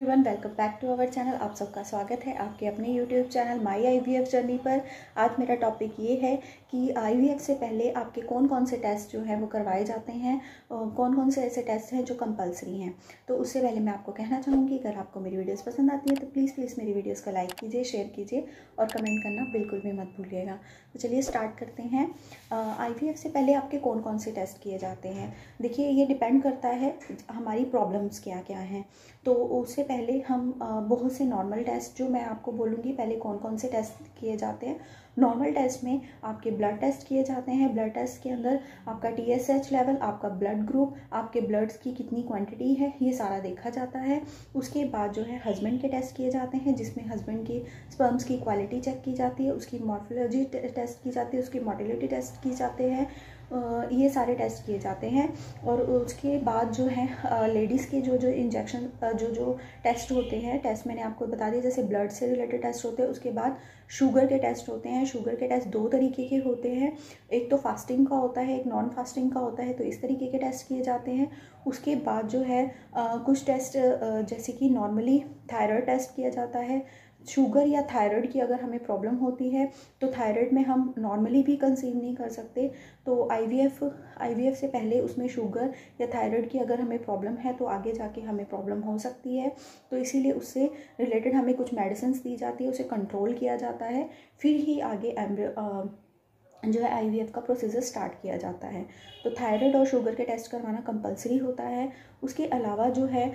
Everyone, welcome back to our channel. आप सबका स्वागत है आपके अपने YouTube channel my IVF journey पर। आज मेरा टॉपिक ये है कि आईवीएफ से पहले आपके कौन कौन से टेस्ट जो हैं वो करवाए जाते हैं और कौन कौन से ऐसे टेस्ट हैं जो कंपलसरी हैं। तो उससे पहले मैं आपको कहना चाहूँगी, अगर आपको मेरी वीडियोस पसंद आती है तो प्लीज़ मेरी वीडियोस को लाइक कीजिए, शेयर कीजिए और कमेंट करना बिल्कुल भी मत भूलिएगा। तो चलिए स्टार्ट करते हैं। आईवीएफ से पहले आपके कौन कौन से टेस्ट किए जाते हैं। देखिए, ये डिपेंड करता है हमारी प्रॉब्लम्स क्या क्या हैं। तो उससे पहले हम बहुत से नॉर्मल टेस्ट जो मैं आपको बोलूँगी पहले कौन कौन से टेस्ट किए जाते हैं। नॉर्मल टेस्ट में आपके ब्लड टेस्ट किए जाते हैं। ब्लड टेस्ट के अंदर आपका TSH लेवल, आपका ब्लड ग्रुप, आपके ब्लड्स की कितनी क्वांटिटी है, ये सारा देखा जाता है। उसके बाद जो है हस्बैंड के टेस्ट किए जाते हैं, जिसमें हस्बैंड की स्पर्म्स की क्वालिटी चेक की जाती है, उसकी मॉर्फोलॉजी टेस्ट की जाती है, उसकी मोटिलिटी टेस्ट की जाते हैं। ये सारे टेस्ट किए जाते हैं। और उसके बाद जो है लेडीज़ के जो इंजेक्शन जो टेस्ट होते हैं, टेस्ट मैंने आपको बता दिया, जैसे ब्लड से रिलेटेड टेस्ट होते हैं। उसके बाद शुगर के टेस्ट होते हैं। शुगर के टेस्ट दो तरीके के होते हैं, एक तो फास्टिंग का होता है, एक नॉन फास्टिंग का होता है। तो इस तरीके के टेस्ट किए जाते हैं। उसके बाद जो है कुछ टेस्ट जैसे कि नॉर्मली थायराइड टेस्ट किया जाता है। शुगर या थायराइड की अगर हमें प्रॉब्लम होती है तो थायराइड में हम नॉर्मली भी कंसीव नहीं कर सकते। तो आईवीएफ से पहले उसमें शुगर या थायराइड की अगर हमें प्रॉब्लम है तो आगे जाके हमें प्रॉब्लम हो सकती है। तो इसीलिए उससे रिलेटेड हमें कुछ मेडिसिन दी जाती है, उसे कंट्रोल किया जाता है, फिर ही आगे जो है आईवीएफ का प्रोसीजर स्टार्ट किया जाता है। तो थायराइड और शुगर के टेस्ट करवाना कंपलसरी होता है। उसके अलावा जो है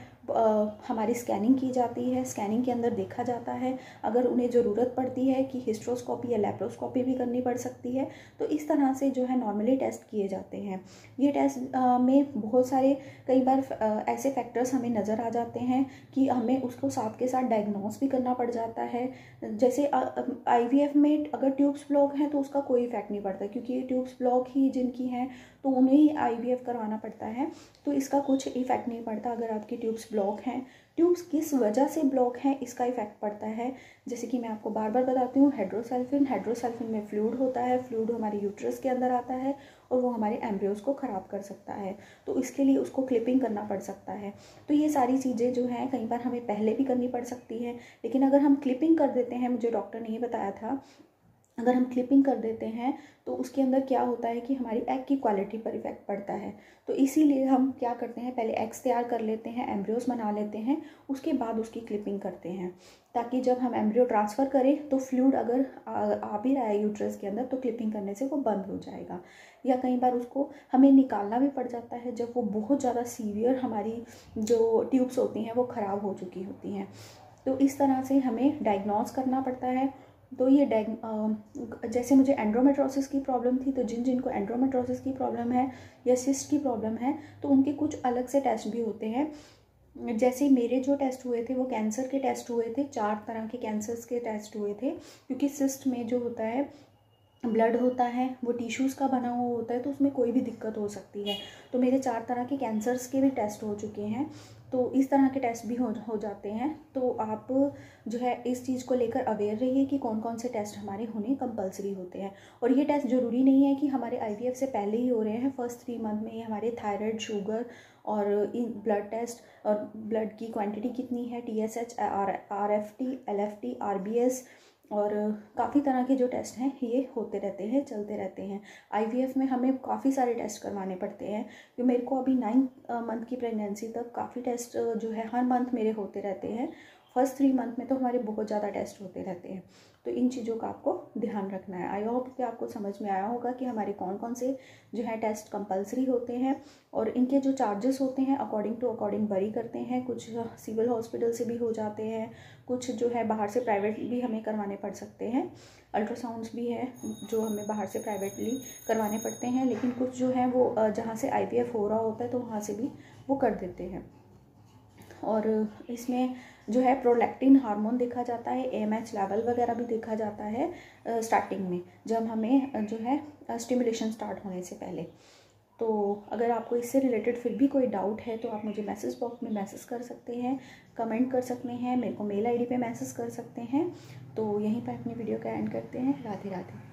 हमारी स्कैनिंग की जाती है। स्कैनिंग के अंदर देखा जाता है, अगर उन्हें ज़रूरत पड़ती है कि हिस्ट्रोस्कोपी या लेप्रोस्कोपी भी करनी पड़ सकती है। तो इस तरह से जो है नॉर्मली टेस्ट किए जाते हैं। ये टेस्ट में बहुत सारे कई बार ऐसे फैक्टर्स हमें नज़र आ जाते हैं कि हमें उसको साथ के साथ डायग्नोस भी करना पड़ जाता है। जैसे आईवीएफ में अगर ट्यूब्स ब्लॉक हैं तो उसका कोई इफेक्ट नहीं पड़ता, क्योंकि ये ट्यूब्स ब्लॉक ही जिनकी हैं तो उन्हें ही आईवीएफ करवाना पड़ता है। तो इसका कुछ इफेक्ट नहीं पड़ता अगर आपकी ट्यूब्स ब्लॉक हैं। ट्यूब्स किस वजह से ब्लॉक हैं इसका इफेक्ट पड़ता है। जैसे कि मैं आपको बार बार बताती हूँ, हाइड्रोसल्फिन में फ्लूइड होता है। फ्लूइड हमारे यूट्रस के अंदर आता है और वो हमारे एम्ब्रियोज को ख़राब कर सकता है। तो इसके लिए उसको क्लिपिंग करना पड़ सकता है। तो ये सारी चीज़ें जो हैं कई बार हमें पहले भी करनी पड़ सकती हैं। लेकिन अगर हम क्लिपिंग कर देते हैं, मुझे डॉक्टर ने ये बताया था, अगर हम क्लिपिंग कर देते हैं तो उसके अंदर क्या होता है कि हमारी एग की क्वालिटी पर इफेक्ट पड़ता है। तो इसीलिए हम क्या करते हैं, पहले एग्स तैयार कर लेते हैं, एम्ब्रियोज बना लेते हैं, उसके बाद उसकी क्लिपिंग करते हैं, ताकि जब हम एम्ब्रियो ट्रांसफ़र करें तो फ्लूइड अगर आ भी रहा है यूट्रस के अंदर तो क्लिपिंग करने से वो बंद हो जाएगा। या कई बार उसको हमें निकालना भी पड़ जाता है जब वो बहुत ज़्यादा सीवियर हमारी जो ट्यूब्स होती हैं वो ख़राब हो चुकी होती हैं। तो इस तरह से हमें डायग्नोस करना पड़ता है। तो ये जैसे मुझे एंड्रोमेट्रोसिस की प्रॉब्लम थी, तो जिनको एंड्रोमेट्रोसिस की प्रॉब्लम है या सिस्ट की प्रॉब्लम है तो उनके कुछ अलग से टेस्ट भी होते हैं। जैसे मेरे जो टेस्ट हुए थे वो कैंसर के टेस्ट हुए थे, 4 तरह के कैंसर्स के टेस्ट हुए थे। क्योंकि सिस्ट में जो होता है ब्लड होता है वो टिश्यूज़ का बना हुआ होता है, तो उसमें कोई भी दिक्कत हो सकती है। तो मेरे 4 तरह के कैंसर्स के भी टेस्ट हो चुके हैं। तो इस तरह के टेस्ट भी हो जाते हैं। तो आप जो है इस चीज़ को लेकर अवेयर रहिए कि कौन कौन से टेस्ट हमारे होने कंपलसरी होते हैं। और ये टेस्ट ज़रूरी नहीं है कि हमारे आईवीएफ से पहले ही हो रहे हैं। फर्स्ट 3 मंथ में ही हमारे थायराइड, शुगर और ब्लड टेस्ट और ब्लड की क्वांटिटी कितनी है, TSH, RFT, LFT, RBS और काफ़ी तरह के जो टेस्ट हैं ये होते रहते हैं, चलते रहते हैं। आईवीएफ में हमें काफ़ी सारे टेस्ट करवाने पड़ते हैं। तो मेरे को अभी 9 मंथ की प्रेगनेंसी तक काफ़ी टेस्ट जो है हर मंथ मेरे होते रहते हैं। फर्स्ट 3 मंथ में तो हमारे बहुत ज़्यादा टेस्ट होते रहते हैं। तो इन चीज़ों का आपको ध्यान रखना है। आई होप कि आपको समझ में आया होगा कि हमारे कौन कौन से जो है टेस्ट कंपलसरी होते हैं और इनके जो चार्जेस होते हैं अकॉर्डिंग वरी करते हैं। कुछ सिविल हॉस्पिटल से भी हो जाते हैं, कुछ जो है बाहर से प्राइवेट भी हमें करवाने पड़ सकते हैं। अल्ट्रासाउंड्स भी है जो हमें बाहर से प्राइवेटली करवाने पड़ते हैं। लेकिन कुछ जो है वो जहाँ से आईवीएफ हो रहा होता है तो वहाँ से भी वो कर देते हैं। और इसमें जो है प्रोलैक्टिन हार्मोन देखा जाता है, AMH लेवल वगैरह भी देखा जाता है स्टार्टिंग में, जब हमें जो है स्टिमुलेशन स्टार्ट होने से पहले। तो अगर आपको इससे रिलेटेड फिर भी कोई डाउट है तो आप मुझे मैसेज बॉक्स में मैसेज कर सकते हैं, कमेंट कर सकते हैं, मेरे को मेल ID पे मैसेज कर सकते हैं। तो यहीं पर अपनी वीडियो का एंड करते हैं। राधे राधे।